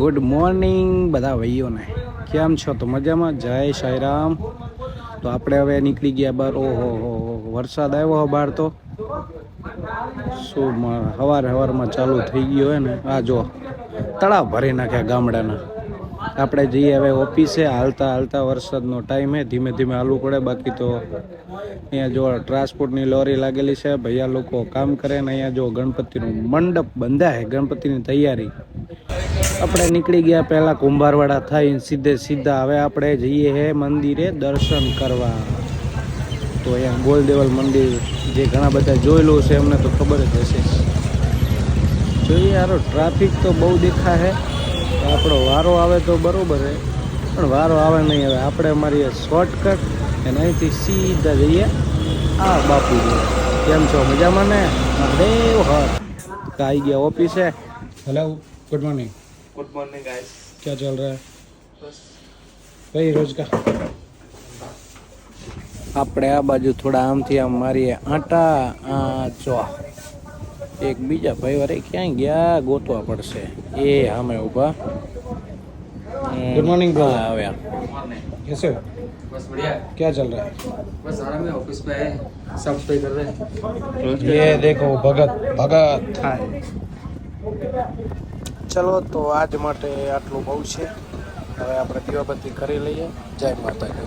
Good morning બધા ભાઈઓને, કેમ છો? તો મજામાં? જય સાંઈરામ. તો આપણે હવે નીકળી ગયા બહાર. ઓહો હો, વરસાદ આવ્યો બહાર તો શું સવારમાં ચાલુ થઈ ગયો હોય ને. આ જો તળાવ ભરી નાખ્યા ગામડાના. આપણે જઈએ હવે ઓફિસે. હાલતા વરસાદનો ટાઈમ હે, ધીમે ધીમે હાલવું પડે. બાકી તો અહીંયા જો ટ્રાન્સપોર્ટની લોરી લાગેલી છે, ભૈયા લોકો કામ કરે ને. અહીંયા જો ગણપતિનું મંડપ બંધાય, ગણપતિની તૈયારી. આપણે નીકળી ગયા પહેલાં કુંભારવાડા થઈને સીધા હવે આપણે જઈએ હે મંદિરે દર્શન કરવા. તો અહીંયા ગોલદેવલ મંદિર, જે ઘણા બધા જોયેલું છે એમને તો ખબર જ હશે. જોઈએ યાર, ટ્રાફિક તો બહુ દેખા હે. આપણો વારો આવે તો બરાબર હે, પણ વારો આવે નહીં. હવે આપણે મારી શોર્ટકટ અને અહીંથી સીધા જઈએ આ બાપુજી. કેમ છો? મજામાં ને? દેવ હર આવી ગયા ઓફિસે. Hello, good morning. Good morning guys. क्या चल रहा है? बस वही रोज का. આપણે આ બાજુ થોડા આમથી આમ મારીએ આટા. જો એક બીજા ભાઈ વારે ક્યાં ગયા ગોતવા પડશે. એ સામે ઊભા. Good morning bro. આવ્યા. मॉर्निंग. कैसे हो? बस बढ़िया. क्या चल रहा है? बस आराम है, ऑफिस पे है, सब पे कर रहे हैं. ये देखो भगत ચલો તો આજ માટે આટલું બહુ છે. હવે આપણે દીવાબત્તી કરી લઈએ. જય માતાજી.